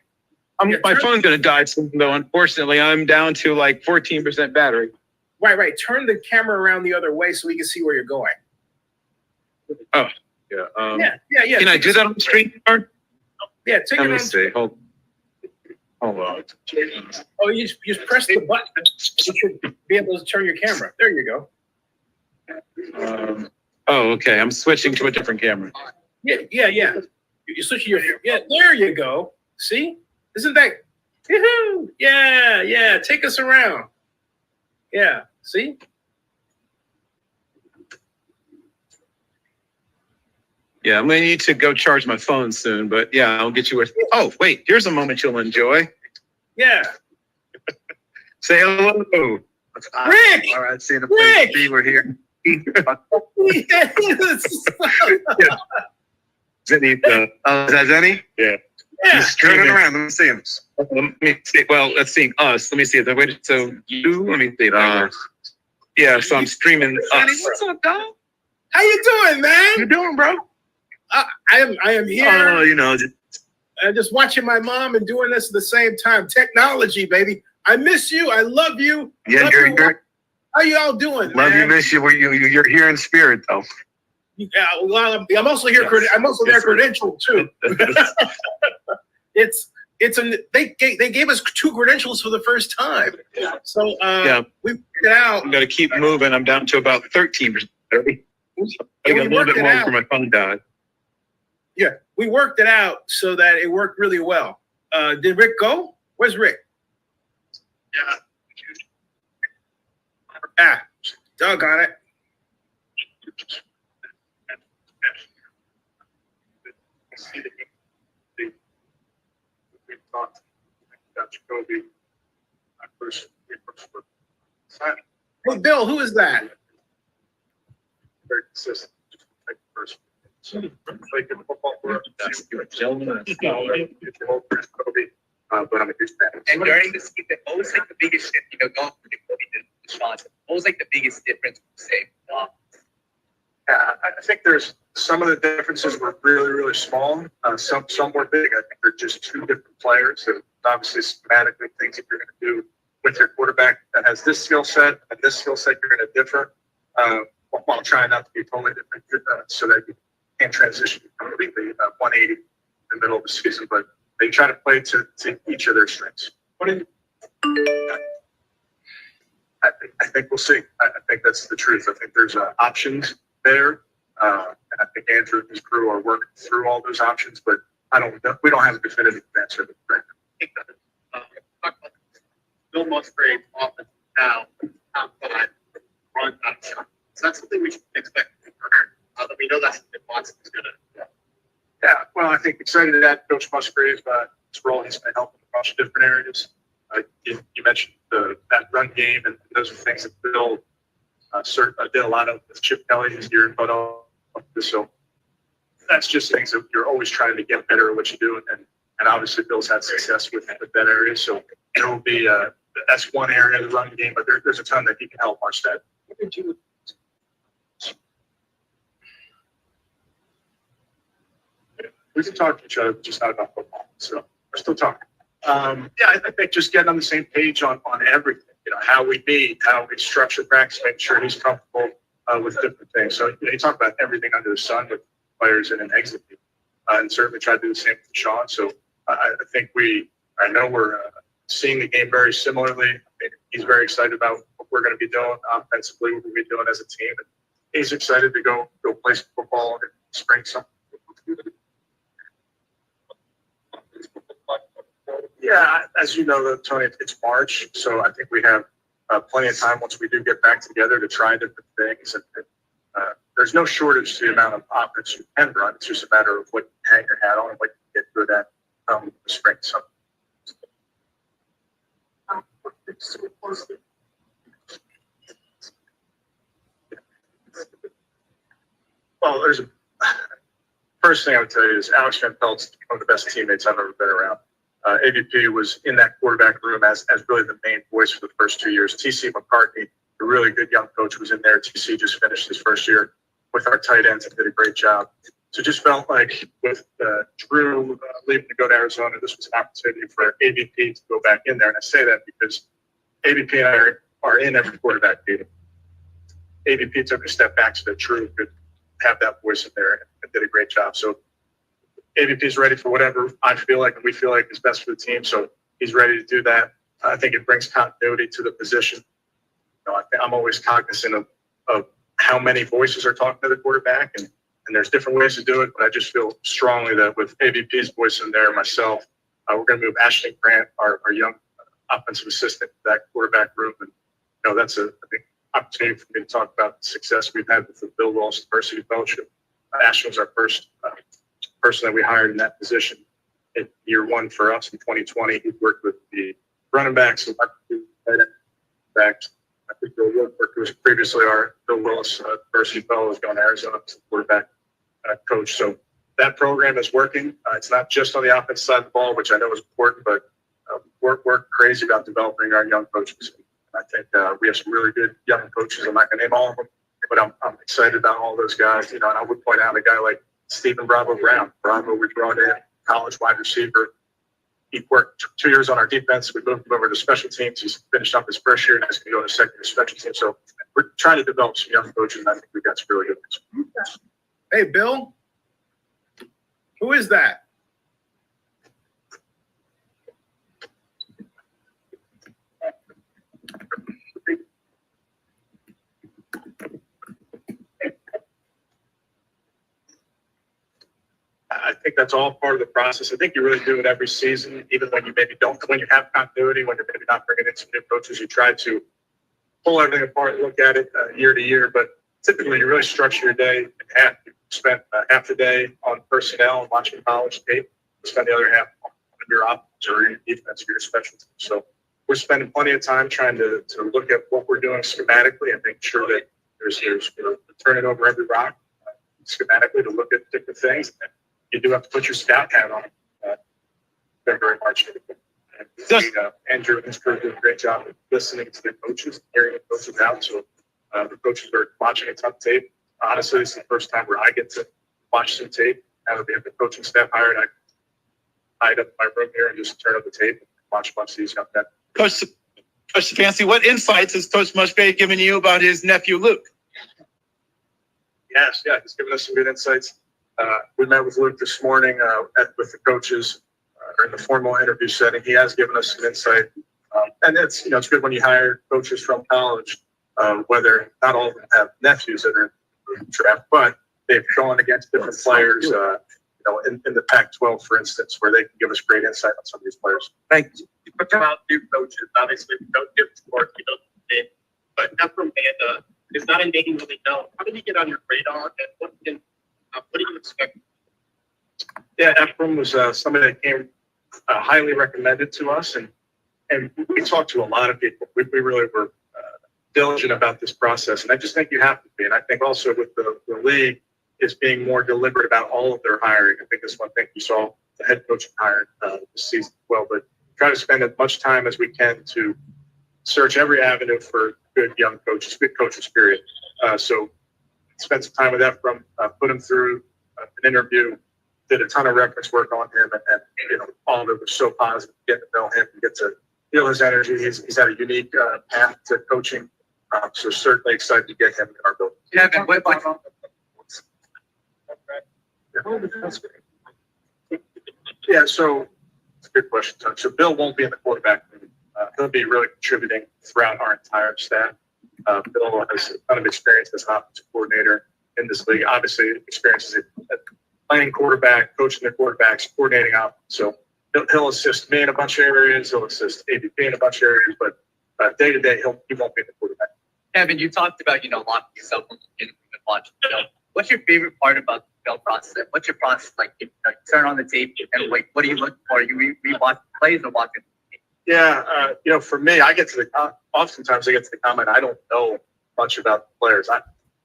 My phone's going to die soon, though. Unfortunately, I'm down to like 14% battery. Right. Turn the camera around the other way so we can see where you're going. Oh, yeah. Yeah. Can I do that on the screen? Yeah, take it on. Let me see. Hold on. Oh, you just press the button. You should be able to turn your camera. There you go. Okay. I'm switching to a different camera. Yeah. You switch your. Yeah, there you go. See? Isn't that? Yoo-hoo! Yeah. Take us around. Yeah. See? Yeah, I'm going to need to go charge my phone soon, but yeah, I'll get you with. Oh, wait, here's a moment you'll enjoy. Yeah. Say hello. Rick! All right, seeing the place to be, we're here. Is that Zenny? Yeah. He's streaming around. Let me see him. Let me see. Well, let's see us. Let me see. Wait, so you, let me see. Yeah, so I'm streaming us. What's up, dog? How you doing, man? You doing, bro? I am here. Oh, I'm just watching my mom and doing this at the same time. Technology, baby. I miss you. I love you. Yeah, you're how you all doing, love man? you, miss you. You're here in spirit, though. Yeah, well, I'm also here. Yes. I'm also there credentialed too. They gave us 2 credentials for the first time. So we figured it out. I'm gonna keep moving. I'm down to about 13%. I got a little bit more for my phone died. Yeah, we worked it out so that it worked really well. Did Rick go? Where's Rick? Yeah. Ah, Doug on it. We talked about Jacoby. Hey, Bill, who is that? Very consistent. Like in football, we're gentlemen. But I'm a huge fan. And during the season, what was like the biggest shift? You know, going from Jacoby to Deshaun, what was like the biggest difference? Say, I think there's some of the differences were really, really small. Some were big. I think they're just two different players. And obviously, schematically, things that you're going to do with your quarterback that has this skill set and this skill set, you're going to differ while trying not to be totally different so that you can transition completely 180 in the middle of the season. But they try to play to each of their strengths. I think we'll see. I think that's the truth. I think there's options there. And I think Andrew and his crew are working through all those options, but we don't have a definitive answer. Bill Musgrave's offense now, top five, run touchdown. So that's something we should expect. We know that's what Watson is going to. Yeah, well, I think excited that Coach Musgrave, his role has been helping across different areas. You mentioned that run game, and those are things that Bill did a lot of with Chip Kelly his year in Philadelphia. So that's just things that you're always trying to get better at what you do, and obviously Bill's had success with that area. So there will be that's one area of the run game, but there's a ton that he can help Arstead. We can talk to each other, just not about football. So we're still talking. I think just getting on the same page on everything. You know, how we meet, how we structure practice, making sure he's comfortable with different things. So you talk about everything under the sun with players in an exit team, and certainly try to do the same with Sean. So I think I know we're seeing the game very similarly. He's very excited about what we're going to be doing offensively, what we'll be doing as a team. And he's excited to go play some football in spring. Yeah, as you know, Tony, it's March, so I think we have plenty of time once we do get back together to try different things. And there's no shortage to the amount of offense you can run. It's just a matter of what you hang your hat on and what you get good at the spring. So. Well, first thing I would tell you is Alex Van Pelt's one of the best teammates I've ever been around. AVP was in that quarterback room as really the main voice for the first 2 years. TC McCartney, a really good young coach, was in there. TC just finished his first year with our tight ends and did a great job. So just felt like with Drew leaving to go to Arizona, this was an opportunity for AVP to go back in there. And I say that because AVP and I are in every quarterback meeting. AVP took a step back so that Drew could have that voice in there and did a great job. So AVP is ready for whatever I feel like and we feel like is best for the team. So he's ready to do that. I think it brings continuity to the position. I'm always cognizant of how many voices are talking to the quarterback, and there's different ways to do it. But I just feel strongly that with AVP's voice in there, myself, we're going to move Ashton Grant, our young offensive assistant, to that quarterback room. And that's a big opportunity for me to talk about the success we've had with the Bill Wilson Diversity Fellowship. Ashton was our first person that we hired in that position in year one for us in 2020. He worked with the running backs and backs. I think Bill Wilson was previously our Bill Willis Diversity Fellow, was going to Arizona as a quarterback coach. So that program is working. It's not just on the offensive side of the ball, which I know is important, but we're crazy about developing our young coaches. And I think we have some really good young coaches. I'm not going to name all of them, but I'm excited about all those guys. And I would point out a guy like Stephen Bravo Brown. Bravo, we brought in college wide receiver. He worked 2 years on our defense. We moved him over to special teams. He's finished up his first year and he's going to go to second year special teams. So we're trying to develop some young coaches, and I think we've got some really good ones. Hey, Bill, who is that? I think that's all part of the process. I think you really do it every season, even when you maybe don't, when you have continuity, when you're maybe not bringing in some new coaches, you try to pull everything apart and look at it year to year. But typically, you really structure your day in half. You spend half the day on personnel and watching college tape. You spend the other half on your offense or your defense or your special teams. So we're spending plenty of time trying to look at what we're doing schematically and make sure that there's turning over every rock schematically to look at different things. And you do have to put your scout hat on February, March. And Andrew and his crew do a great job of listening to the coaches, hearing the coaches out. So the coaches are watching a ton of tape. Honestly, this is the first time where I get to watch some tape. Now that we have the coaching staff hired, I hide up in my room here and just turn up the tape and watch a bunch of these young men. Coach Stefanski, what insights has Coach Musgrave given you about his nephew Luke? Yes, yeah, he's given us some good insights. We met with Luke this morning with the coaches in the formal interview setting. He has given us some insight, and it's it's good when you hire coaches from college, whether not all of them have nephews that are in the draft, but they've gone against different players. In the Pac-12, for instance, where they can give us great insight on some of these players. Thank you. You talk about new coaches. Obviously, we don't give support, but Ephraim Banda is not a name really known. How did he get on your radar, and what do you expect? Yeah, Ephraim was somebody that came highly recommended to us, and we talked to a lot of people. We really were diligent about this process, and I just think you have to be. And I think also with the league is being more deliberate about all of their hiring. I think that's one thing you saw the head coach hired this season as well. But try to spend as much time as we can to search every avenue for good young coaches, good coaches, period. So spend some time with Ephraim, put him through an interview, did a ton of reference work on him, and all of it was so positive. Get to know him, get to feel his energy. He's had a unique path to coaching. So certainly excited to get him in our building. Kevin, Yeah, so it's a good question, Tony. So Bill won't be in the quarterback room. He'll be really contributing throughout our entire staff. Bill has a ton of experience as an offensive coordinator in this league. Obviously, experience at playing quarterback, coaching the quarterbacks, coordinating up. So he'll assist me in a bunch of areas. He'll assist AVP in a bunch of areas, but day to day, he won't be in the quarterback. Kevin, you talked about locking yourself in and watching film. What's your favorite part about the film process? What's your process like? You turn on the tape and what do you look for? You rewatch plays or watch it? Yeah, for me, oftentimes I get to the comment, I don't know much about the players. I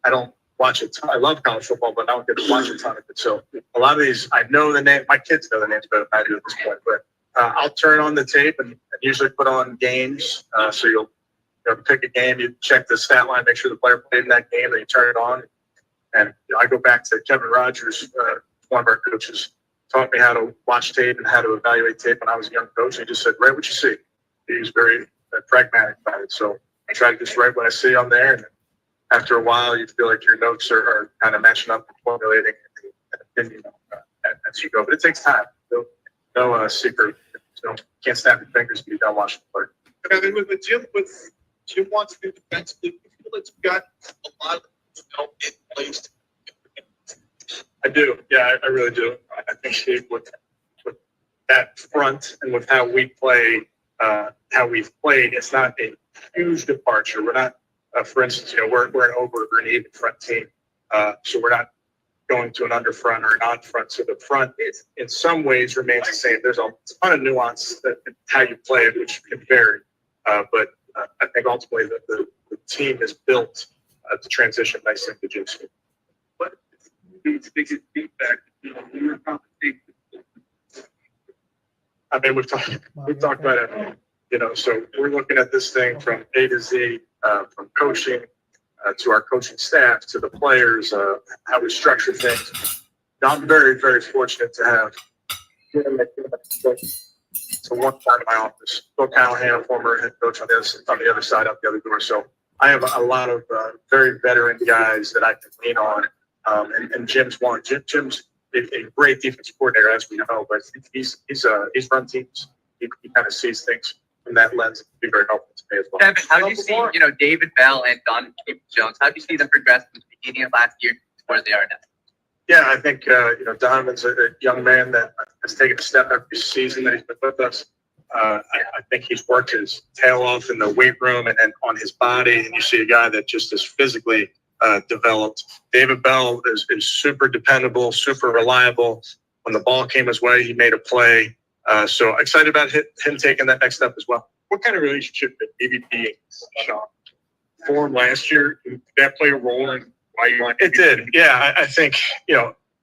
don't watch a ton. I love college football, but I don't get to watch a ton of it. So a lot of these, I know the name. My kids know the names better than I do at this point. But I'll turn on the tape and usually put on games. So you'll pick a game, you check the stat line, make sure the player played in that game, then you turn it on. And I go back to Kevin Rogers, one of our coaches, taught me how to watch tape and how to evaluate tape when I was a young coach. And he just said, write what you see. He was very pragmatic about it. So I try to just write what I see on there. And after a while, you feel like your notes are kind of matching up and formulating an opinion as you go. But it takes time. No secret. Can't snap your fingers when you're done watching the play. I mean, with Jim wants to be defensively, you feel like you've got a lot of in place. I do. Yeah, I really do. I think Steve, with that front and with how we play, how we've played, it's not a huge departure. We're not, for instance, we're an over or an even front team. So we're not going to an under front or an on front. So the front is, in some ways, remains the same. There's a ton of nuance that how you play it, which can vary. But I think ultimately the team is built to transition nicely to Jim's scheme. What is the biggest feedback? I mean, we've talked about it. So we're looking at this thing from A to Z, from coaching to our coaching staff to the players, how we structure things. Now, I'm very, very fortunate to have one part of my office. Bill Callahan, former head coach on the other side, out the other door. So I have a lot of very veteran guys that I can lean on. And Jim's one. Jim's a great defensive coordinator, as we know, but he's run teams. He kind of sees things from that lens. It can be very helpful to me as well. Kevin, how do you see, David Bell and Don Jones? How do you see them progress from the beginning of last year to where they are now? Yeah, I think Donovan's a young man that has taken a step every season that he's been with us. I think he's worked his tail off in the weight room and on his body, and you see a guy that just is physically developed. David Bell is super dependable, super reliable. When the ball came his way, he made a play. So excited about him taking that next step as well. What kind of relationship did AVP and Sean form last year? Did that play a role in why you want? It did. Yeah, I think,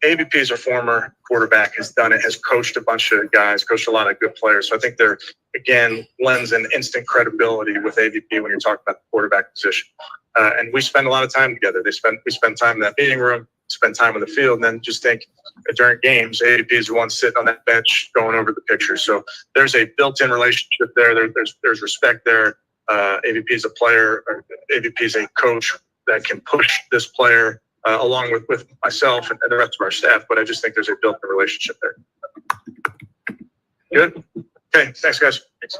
AVP is a former quarterback, has done it, has coached a bunch of guys, coached a lot of good players. So I think there, again, lends an instant credibility with AVP when you're talking about the quarterback position. And we spend a lot of time together. We spend time in that meeting room, spend time on the field, and then just think during games, AVP is the one sitting on that bench going over the picture. So there's a built-in relationship there. There's respect there. AVP is a player, or AVP is a coach that can push this player along with myself and the rest of our staff. But I just think there's a built-in relationship there. Good? Okay, thanks, guys. Thanks.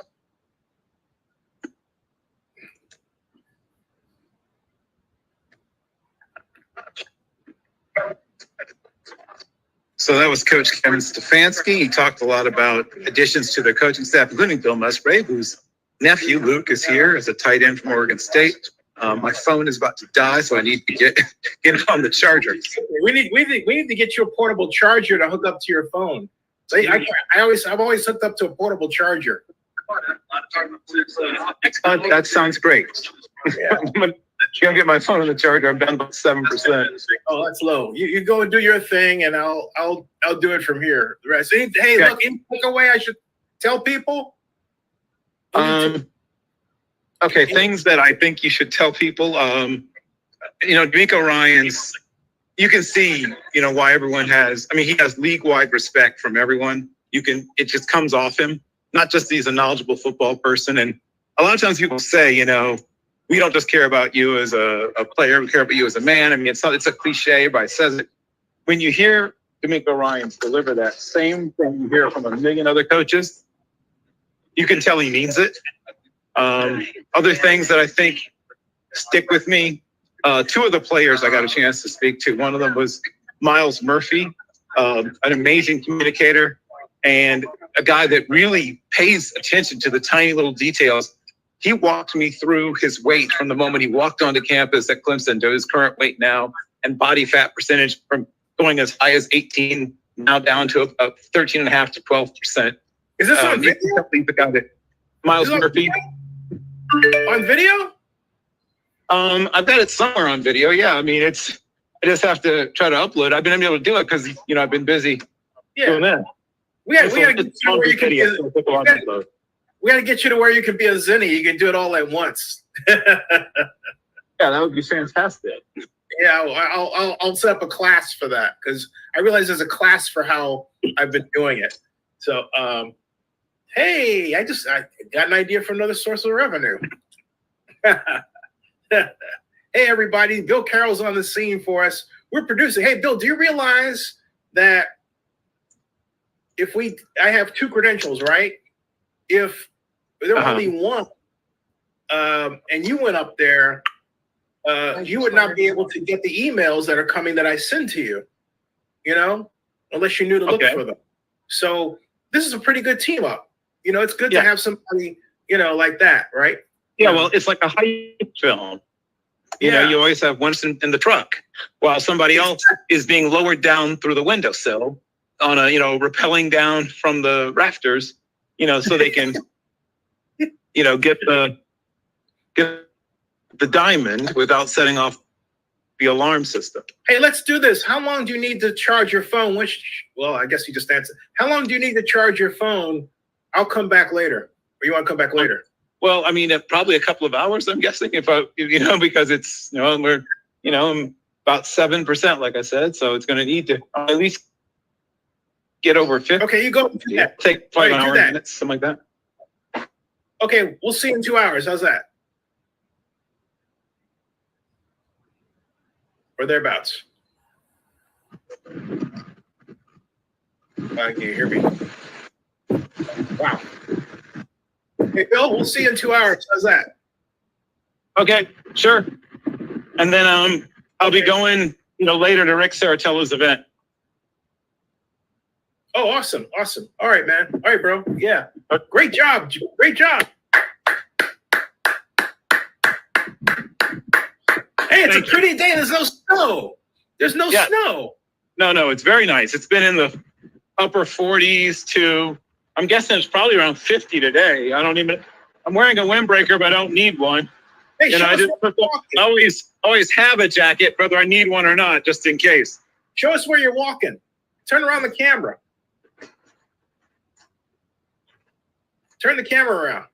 So that was Coach Kevin Stefanski. He talked a lot about additions to their coaching staff, including Bill Musgrave, whose nephew, Luke, is here as a tight end from Oregon State. My phone is about to die, so I need to get it on the charger. We need to get you a portable charger to hook up to your phone. So I've always hooked up to a portable charger. That sounds great. Yeah. I'm gonna get my phone on the charger. I'm down about 7%. Oh, that's low. You go and do your thing, and I'll do it from here. The rest. Hey, Okay. Look, any takeaway I should tell people? Okay, things that I think you should tell people. D'Amico Ryans, you can see, why everyone has. I mean, he has league-wide respect from everyone. It just comes off him. Not just he's a knowledgeable football person, and a lot of times people say, we don't just care about you as a player, we care about you as a man. I mean, it's a cliche, but it says it. When you hear D'Amico Ryans deliver that same thing you hear from a million other coaches, you can tell he means it. Other things that I think stick with me, two of the players I got a chance to speak to. One of them was Miles Murphy, an amazing communicator and a guy that really pays attention to the tiny little details. He walked me through his weight from the moment he walked onto campus at Clemson to his current weight now, and body fat percentage from going as high as 18 now down to 13.5 to 12%. Is this on video? Miles Murphy. On video? I've got it somewhere on video. Yeah, I mean, I just have to try to upload. I've been able to do it because I've been busy doing that. We gotta get you to where you can be a Zinni. You can do it all at once. Yeah, that would be fantastic. Yeah, I'll set up a class for that because I realize there's a class for how I've been doing it. So, hey, I got an idea for another source of revenue. Hey, everybody, Bill Carroll's on the scene for us. We're producing. Hey, Bill, do you realize that I have two credentials, right? If there were only one, and you went up there, you would not be able to get the emails that are coming that I send to you, unless you knew to look for them. So this is a pretty good team up. It's good to have somebody, like that, right? Yeah, well, it's like a hype film. You always have one in the truck while somebody else is being lowered down through the windowsill on a, rappelling down from the rafters, so they can, get the diamond without setting off the alarm system. Hey, let's do this. How long do you need to charge your phone? Well, I guess you just answered. How long do you need to charge your phone? I'll come back later. Or you want to come back later? Well, I mean, probably a couple of hours, I'm guessing, because it's, we're, I'm about 7%, like I said. So it's going to need to at least get over 50. Okay, you go. Yeah, take 5 hours, minutes, something like that. Okay, we'll see you in 2 hours. How's that? Or thereabouts. Can you hear me? Wow. Hey, Bill, we'll see you in 2 hours. How's that? Okay, sure. And then I'll be going, later to Rick Saratello's event. Oh, awesome. All right, man. All right, bro. Yeah. Great job. Hey, it's a pretty day. There's no snow. There's no snow. No, it's very nice. It's been in the upper 40s to, I'm guessing it's probably around 50 today. I'm wearing a windbreaker, but I don't need one. Hey, and I just always have a jacket, whether I need one or not, just in case. Show us where you're walking. Turn around the camera. Turn the camera around.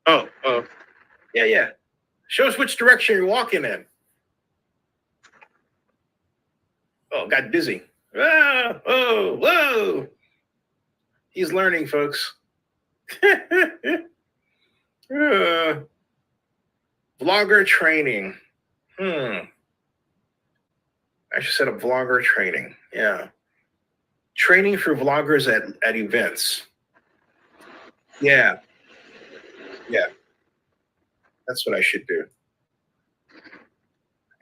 Oh. Yeah. Show us which direction you're walking in. Oh, got dizzy. Whoa. He's learning, folks. Vlogger training. I should set up vlogger training. Yeah. Training for vloggers at events. Yeah. That's what I should do.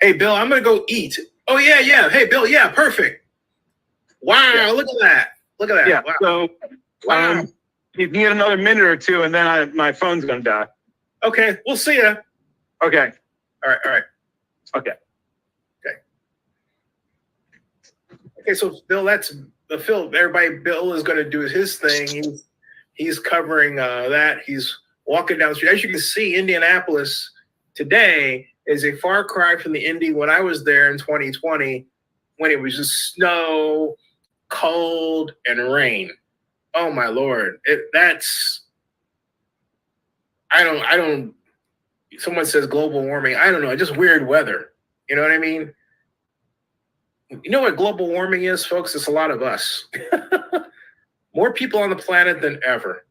Hey, Bill, I'm going to go eat. Oh, yeah. Hey, Bill, yeah, perfect. Wow, look at that. Yeah, wow. so you can get another minute or two, and then my phone's going to die. Okay, we'll see ya. Okay. All right. Okay. Okay, so Bill, that's the film. Bill is going to do his thing. He's covering that. He's walking down the street. As you can see, Indianapolis today is a far cry from the Indy when I was there in 2020, when it was just snow, cold, and rain. Oh my Lord. I don't, someone says global warming. I don't know. Just weird weather. You know what I mean? You know what global warming is, folks? It's a lot of us. More people on the planet than ever.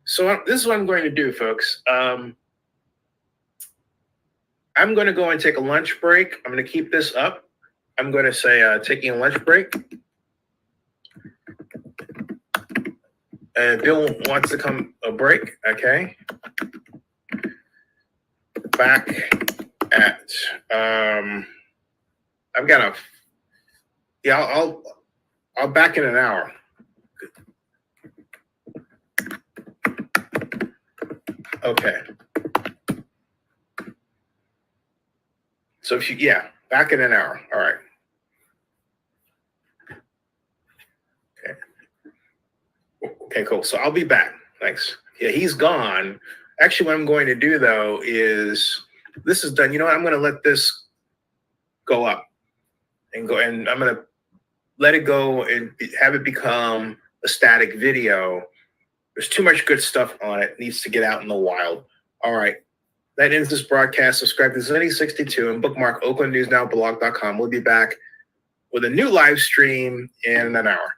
So this is what I'm going to do, folks. I'm going to go and take a lunch break. I'm going to keep this up. I'm going to say taking a lunch break. Bill wants to come a break. Okay. Back at I've got I'll back in an hour. Okay. So back in an hour. All right. Okay, cool. So I'll be back. Thanks. Yeah, he's gone. Actually, what I'm going to do though is this is done. You know what? I'm going to let this go up and I'm going to let it go and have it become a static video. There's too much good stuff on it. It needs to get out in the wild. All right. That ends this broadcast. Subscribe to Zenny62 and bookmark oaklandnewsnowblog.com. We'll be back with a new live stream in an hour.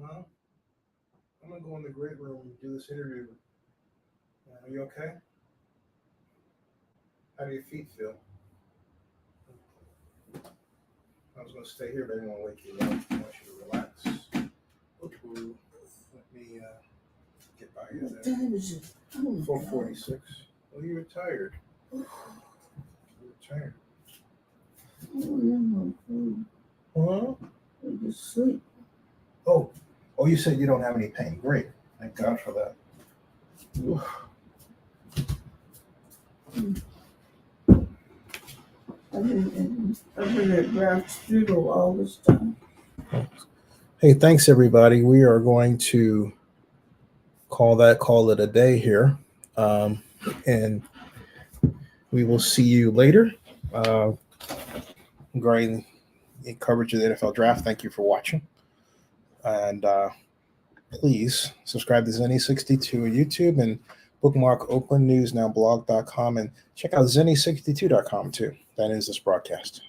Huh? I'm gonna go in the great room and do this interview. Are you okay? How do your feet feel? I was gonna stay here, but I didn't want to wake you up. I want you to relax. Ooh, let me get by you there. 4:46. Well, you were tired. You were tired. Huh? I just sleep. Oh, you said you don't have any pain. Great. Thank God for that. I've been at Ralph's funeral all this time. Hey, thanks everybody. We are going to call it a day here. And we will see you later. Regarding coverage of the NFL draft. Thank you for watching. And please subscribe to Zenny62 on YouTube and bookmark oaklandnewsnowblog.com and check out Zenny62.com too. That is this broadcast.